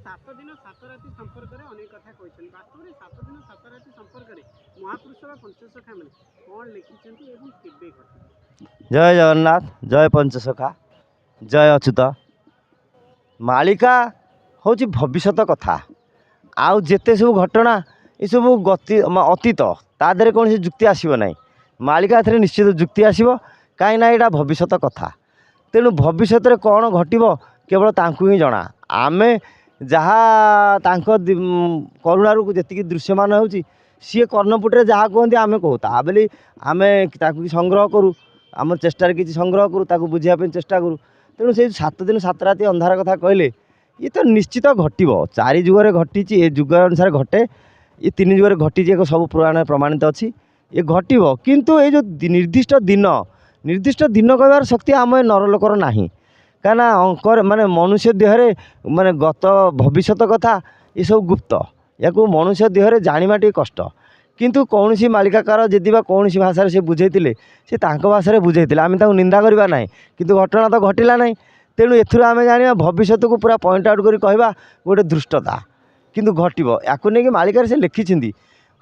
सात दिन सात राति संपर्क में अनेक कथा कहते वास्तव में 7 दिन 7 राति संपर्क में महापुरुष व पंचसखा मैंने कौन लिखिं घटे। जय जगन्नाथ, जय पंचसखा, जय अच्युत। मालिका हूँ भविष्यत कथा आउ जेते सब घटना ये सब गति अतीत ता देहरे कौन जुक्ति आसब ना। मालिका ए निश्चित जुक्ति आसब कहीं यहाँ भविष्यत कथा। तेणु भविष्य में कौन घटव केवल तांकु ही जना। आमे जहाँ करुणारू जी दृश्यमान हो सी कर्णपुटे जहाँ कहते आम कहू ता बोली आम संग्रह करूँ आम चेष्टार किसी संग्रह करूँ ताकू बुझापी चेष्टा करूँ। तेणु से 7 दिन 7 राति अंधार कथा कहले ये तो निश्चित घटव। 4 जुगे घटी ए जुग अनुसार घटे ये 3 जुगे घटी एक सब पुराण प्रमाणित अच्छी ये घटव। किंतु ये जो निर्दिष्ट दिन कहबार शक्ति आम नरलोकर ना कहीं अंकर माने मनुष्य देहरे माने गत भविष्यत कथा ये सब गुप्त या मनुष्य देहरे जाना टे कष्ट। किंतु कौन सी मालिकाकार जदि कौन सी भाषा से बुझेइले से भाषा बुझेइले आम निंदा करवा ना किंतु घटना तो घटला ना। तेणु एथुर आम जाना भविष्य को पूरा पॉइंट आउट कर कहवा गोटे धृष्टता किंतु घटव या नहीं कि मालिकार से लिखिं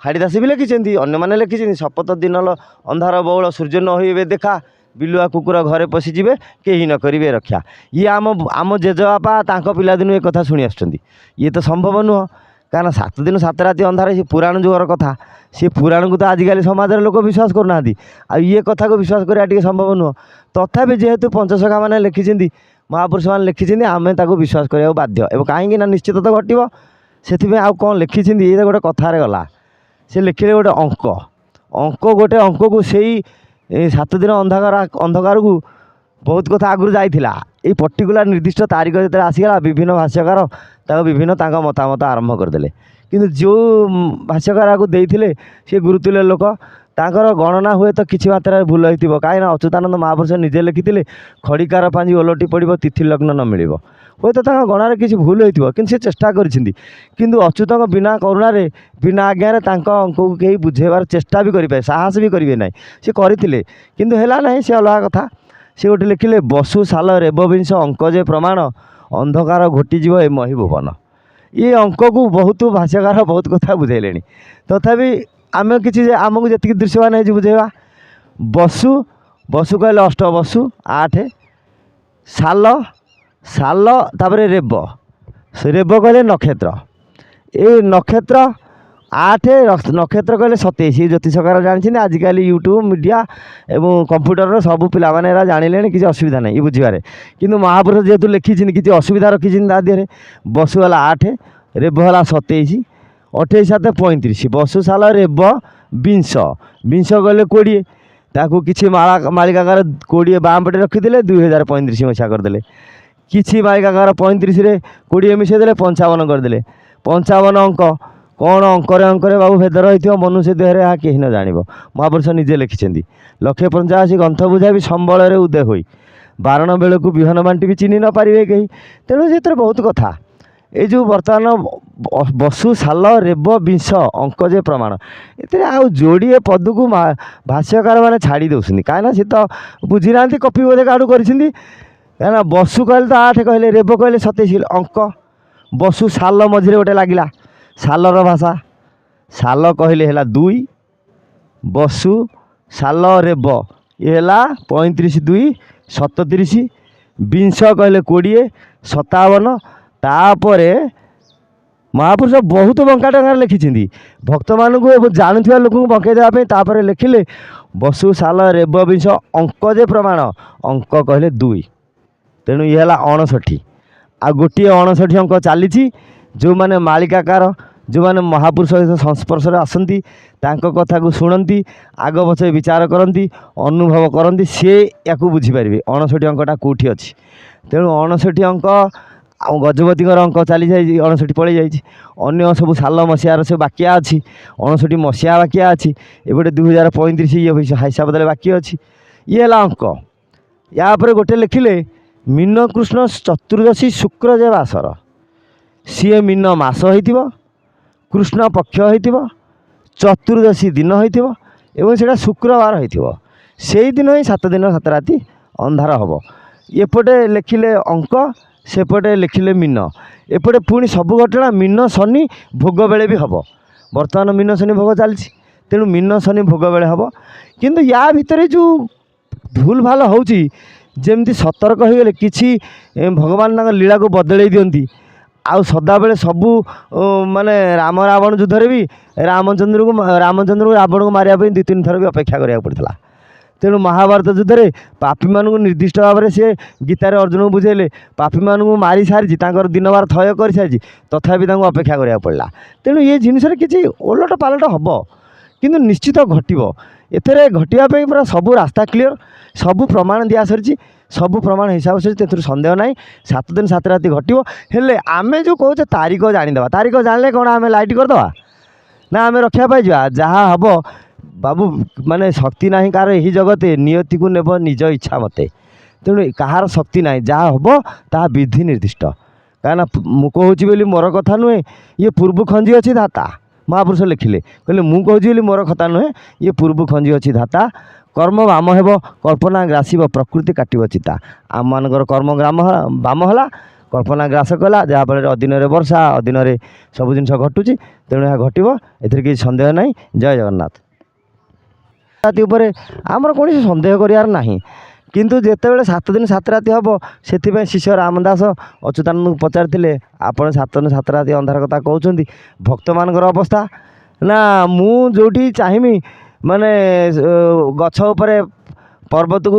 हाड़ीदास भी लिखिं अन्य लिखिं शपथ दिन अंधार बौल सूर्य न होइबे देखा बिलुआ कुकुर घरे पशिजे कहीं न करेंगे रक्षा। ये आम जेजेबापा तांको पिलादिन एक कथा शुणी आसुचंदी ये तो संभव नुह कारण 7 दिन 7 राति अंधार से पुराण जुगर कथा सी पुराण को तो आजिकल समाज लोक विश्वास करना ये कथा को विश्वास करा संभव नुह। तथापि जेहेतु पंचसखा मैंने लिखिं महापुरुष मैंने लिखिं आम विश्वास करा बाध्य एवं कहीं निश्चित तो घटव से आउ कौन लिखिं ये गोटे कथार गला से लिखिले गोटे अंक गोटे अंक को सही 7 दिन अंधकार को बहुत कथा आगुरी जाइथिला ये पर्टिकुलर निर्दिष्ट तारीख जो आसीगला विभिन्न भाष्यकार विभिन्न मतामत आरंभ करदे। किंतु जो भाष्यकार को देइथिले से गुरुतुल्य लोक तांकर गणना हुए तो किसी मात्रा भूल होइथिबो कहीं अच्युतानंद महापुरुष निजे लिखिथिले खड़िकार पांजी ओलटी पड़ो तिथि लग्न न मिल हे तो गणार किसी भूल होइथिबो किंतु से चेष्टा करिसेंती। किंतु अच्युत बिना करुणारे बिना आज्ञार अंक को कहीं बुझेबार चेष्टा भी करें साहस भी करेंगे ना सी करते किंतु है ना से अलग कथा। से गोटे लिखिले बसु साल रेबविंश अंक जे प्रमाण अंधकार घोटीजीव ए मही भुवन। ये अंक को बहुत भाष्यकार बहुत कथा बुझेले तथापि आम कि आमको जी दृश्यमान है बुझेगा बसु बसु कहले अष्ट बसु 8 साल साल तापर रेब रेब कहले नक्षत्र ये नक्षत्र 8 नक्षत्र कहले 27 ज्योतिषकार जानी आजिकल यूट्यूब मीडिया एवं कंप्यूटर सब पिला जाने किसी असुविधा नहीं बुझे कि महापुरुष जेहेतु लिखी किसी असुविधा रखी देहरे बसु है 8 रेब है 27 28 7 35 बसु साल रेब विंश विंश कहले 20 ताकू किसी मालिकाकार 20 बाम पटे रखीदे 2035 मसीहा करदे किसी मालिकाकार 35 20 मिसेदे 55 करदे 55 अंक कौन अंकरे अंकरे बाबू भेद रही मनुष्य देहरे यहाँ कहीं न जान। महापुरुष निजे लिखिं 185 ग्रंथ बुझा भी संबल उदय हो बारण बेल को विहन बांटी भी चिन्ह न पारे कहीं। तेणु से बहुत कथा ये जो बर्तमान बसु साल रेब विंश अंक जे प्रमाण ये आउ जोड़े पद को भाष्यकार मैंने छाड़ी दौरान कहीं सी तो बुझी ना कपि बोधे काड़ू कहीं बसु कहले तो 8 कहले रेब कहले 27 अंक बसु साल मझे गोटे लगिला सालर भाषा साल कहले है 2 बसु साल रेब ये है 35 2 37 विंश कहले 20 57 तापर महापुरुष बहुत बंका टंगार लिखिं भक्त मानू जानूवा लोक बंकई देवाई लिखिले बसु साल रेब विंश अंक जे प्रमाण अंक कहले 2 तेणु ये है 59 आ गोटे 59 अंक चली जो मैंने मालिकाकार जो मैंने महापुरुष संस्पर्श आसती कथा को शुणती आग पछे विचार करती अनुभव करती सी या बुझीपारे 59 अंकटा कौटी अच्छी। तेणु 59 अंक गजपति अंक चली जाए 59 पलि जाए सब साल मसीहार से बाकिया अच्छी 59 मसीहा बाकिया अच्छी एपटे 2035 ये हिसाब दे बाकी अच्छी ये है अंक। यापर गोटे लिखिले मीन कृष्ण चतुर्दशी शुक्र जे बासर सी मीन मास हो कृष्ण पक्ष हो चतुर्दशी दिन हो शुक्रवार हो से दिन ही 7 दिन 7 राति अंधार हम। एपटे लिखिले अंक ସେପଟେ ଲେଖିଲେ ମୀନ, ଏପଟେ ପୁଣି ସବୁ ଘଟଣା ମୀନ ଶନି ଭୋଗ ବେଳେ ବି ହେବ। ବର୍ତ୍ତମାନ ମୀନ ଶନି ଭୋଗ ଚାଲିଛି, ତେଣୁ ମୀନ ଶନି ଭୋଗ ବେଳେ ହେବ। କିନ୍ତୁ ୟା ଭିତରେ ଯେଉଁ ଭୁଲ ଭାଲ ହେଉଛି, ଯେମିତି ସତର୍କ ହୋଇଗଲେ କିଛି ଭଗବାନ ତାଙ୍କ ଲୀଳାକୁ ବଦଳେଇ ଦିଅନ୍ତି। ଆଉ ସଦାବେଳେ ସବୁ ମାନେ ରାମ ରାବଣ ଯୁଦ୍ଧରେ ବି ରାମଚନ୍ଦ୍ରକୁ ରାବଣକୁ ମାରିବା ପାଇଁ 2-3 ଥର ବି ଅପେକ୍ଷା କରିବାକୁ ପଡ଼ିଥିଲା। ତେଣୁ ମହାଭାରତ ଯୁଦ୍ଧରେ ପାପୀମାନଙ୍କୁ ନିର୍ଦ୍ଦିଷ୍ଟ ଭାବରେ ସିଏ ଗୀତାରେ ଅର୍ଜୁନକୁ ବୁଝେଇଲେ, ପାପୀମାନଙ୍କୁ ମାରି ସାରିଛି, ତାଙ୍କର ଦିନବାର ଥୟ କରିସାରିଛି, ତଥାପି ତାଙ୍କୁ ଅପେକ୍ଷା କରିବାକୁ ପଡ଼ିଲା। ତେଣୁ ଏ ଜିନିଷରେ କିଛି ଓଲଟ ପାଲଟ ହେବ, କିନ୍ତୁ ନିଶ୍ଚିତ ଘଟିବ। ଏଥିରେ ଘଟିବା ପାଇଁ ପୁରା ସବୁ ରାସ୍ତା କ୍ଲିଅର, ସବୁ ପ୍ରମାଣ ଦିଆସରିଛି, ସବୁ ପ୍ରମାଣ ହିସାବ ସରିଛି, ଏଥିରୁ ସନ୍ଦେହ ନାହିଁ। 7 ଦିନ 7 ରାତି ଘଟିବ। ହେଲେ ଆମେ ଯେଉଁ କହୁଛେ ତାରିଖ ଜାଣିଦେବା, ତାରିଖ ଜାଣିଲେ କ'ଣ ଆମେ ଲାଇଟ୍ କରିଦେବା ନା ଆମେ ରକ୍ଷା ପାଇଯିବା? ଯାହା ହେବ ବାବୁ, ମାନେ ଶକ୍ତି ନାହିଁ କାହାର ଏହି ଜଗତେ, ନିୟତିକୁ ନେବ ନିଜ ଇଚ୍ଛା ମତେ। ତେଣୁ କାହାର ଶକ୍ତି ନାହିଁ, ଯାହା ହେବ ତାହା ବିଧି ନିର୍ଦ୍ଦିଷ୍ଟ। କାହିଁକିନା ମୁଁ କହୁଛି ବୋଲି ମୋର କଥା ନୁହେଁ, ଇଏ ପୂର୍ବ ଖଞ୍ଜି ଅଛି ଧାତା। ମହାପୁରୁଷ ଲେଖିଲେ, କହିଲେ ମୁଁ କହୁଛି ବୋଲି ମୋର କଥା ନୁହେଁ, ଇଏ ପୂର୍ବ ଖଞ୍ଜି ଅଛି ଧାତା। କର୍ମ ବାମ ହେବ, କଳ୍ପନା ଗ୍ରାସିବ, ପ୍ରକୃତି କାଟିବ ଚିତା। ଆମମାନଙ୍କର କର୍ମ ବାମ ହେଲା, କଳ୍ପନା ଗ୍ରାସ କଲା, ଯାହାଫଳରେ ଅଦିନରେ ବର୍ଷା, ଅଦିନରେ ସବୁ ଜିନିଷ ଘଟୁଛି। ତେଣୁ ଏହା ଘଟିବ, ଏଥିରେ କିଛି ସନ୍ଦେହ ନାହିଁ। ଜୟ ଜଗନ୍ନାଥ। ରାତି ଉପରେ ଆମର କୌଣସି ସନ୍ଦେହ କରିବାର ନାହିଁ। କିନ୍ତୁ ଯେତେବେଳେ 7 ଦିନ 7 ରାତି ହେବ, ସେଥିପାଇଁ ଶିଷ୍ୟ ରାମଦାସ ଅଚ୍ୟୁତାନନ୍ଦଙ୍କୁ ପଚାରିଥିଲେ, ଆପଣ 7 ଦିନ 7 ରାତି ଅନ୍ଧାର କଥା କହୁଛନ୍ତି, ଭକ୍ତମାନଙ୍କର ଅବସ୍ଥା? ନା ମୁଁ ଯେଉଁଠି ଚାହିଁବି, ମାନେ ଗଛ ଉପରେ ପର୍ବତକୁ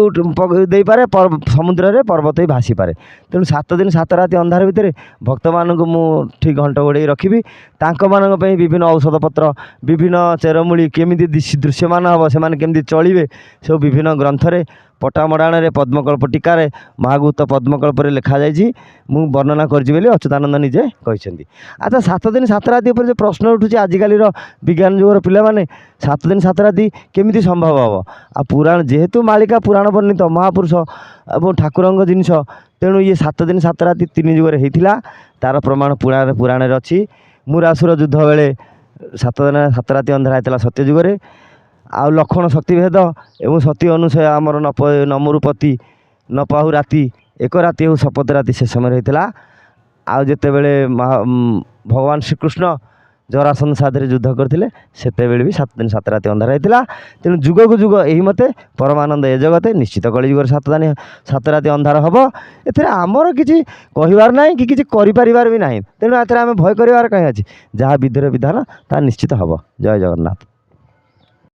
ଦେଇପାରେ, ସମୁଦ୍ରରେ ପର୍ବତ ବି ଭାସିପାରେ। ତେଣୁ 7 ଦିନ 7 ରାତି ଅନ୍ଧାର ଭିତରେ ଭକ୍ତମାନଙ୍କୁ ମୁଁ ଠିକ୍ ଘଣ୍ଟ ଘୋଡ଼େଇ ରଖିବି। ତାଙ୍କମାନଙ୍କ ପାଇଁ ବିଭିନ୍ନ ଔଷଧପତ୍ର, ବିଭିନ୍ନ ଚେରମୂଳି କେମିତି ଦୃଶ୍ୟମାନ ହେବ, ସେମାନେ କେମିତି ଚଳିବେ, ସବୁ ବିଭିନ୍ନ ଗ୍ରନ୍ଥରେ, ପଟାମଡ଼ାଣରେ, ପଦ୍ମକଳ୍ପ ଟୀକାରେ, ମହାଗୁପ୍ତ ପଦ୍ମକଳ୍ପରେ ଲେଖାଯାଇଛି। ମୁଁ ବର୍ଣ୍ଣନା କରିଛି ବୋଲି ଅଚ୍ୟୁତାନନ୍ଦ ନିଜେ କହିଛନ୍ତି। ଆଚ୍ଛା, 7 ଦିନ 7 ରାତି ଉପରେ ଯେଉଁ ପ୍ରଶ୍ନ ଉଠୁଛି, ଆଜିକାଲିର ବିଜ୍ଞାନ ଯୁଗର ପିଲାମାନେ 7 ଦିନ 7 ରାତି କେମିତି ସମ୍ଭବ ହେବ? ଆଉ ପୁରାଣ ଯେହେତୁ ମାଳିକା ପୁରାଣ ବର୍ଣ୍ଣିତ ମହାପୁରୁଷ ଏବଂ ଠାକୁରଙ୍କ ଜିନିଷ, ତେଣୁ ଇଏ 7 ଦିନ 7 ରାତି 3 ଯୁଗରେ ହେଇଥିଲା। ତା'ର ପ୍ରମାଣ ପୁରାଣରେ ଅଛି। ମୁରାସୁର ଯୁଦ୍ଧ ବେଳେ 7 ଦିନ 7 ରାତି ଅନ୍ଧାର ହେଇଥିଲା ସତ୍ୟ ଯୁଗରେ। ଆଉ ଲକ୍ଷଣ ଶକ୍ତିଭେଦ ଏବଂ ସତୀ ଅନୁସୟା ଆମର ନମରୁପତି ନପାହୁ ରାତି, ଏକ ରାତି ହେଉ ଶପଥ ରାତି, ସେ ସମୟରେ ହେଇଥିଲା। ଆଉ ଯେତେବେଳେ ଭଗବାନ ଶ୍ରୀକୃଷ୍ଣ ଜରାସନ୍ଧ ସାଥିରେ ଯୁଦ୍ଧ କରିଥିଲେ, ସେତେବେଳେ ବି 7 ଦିନ 7 ରାତି ଅନ୍ଧାର ହେଇଥିଲା। ତେଣୁ ଯୁଗକୁ ଯୁଗ ଏହି ମତେ, ପରମାନନ୍ଦ ଏ ଜଗତେ, ନିଶ୍ଚିତ କଳିଯୁଗରେ 7 ରାତି ଅନ୍ଧାର ହେବ। ଏଥିରେ ଆମର କିଛି କହିବାର ନାହିଁ କି କିଛି କରିପାରିବାର ବି ନାହିଁ। ତେଣୁ ଏଥିରେ ଆମେ ଭୟ କରିବାର କାହିଁ ଅଛି? ଯାହା ବିଧିର ବିଧାନ ତାହା ନିଶ୍ଚିତ ହେବ। ଜୟ ଜଗନ୍ନାଥ।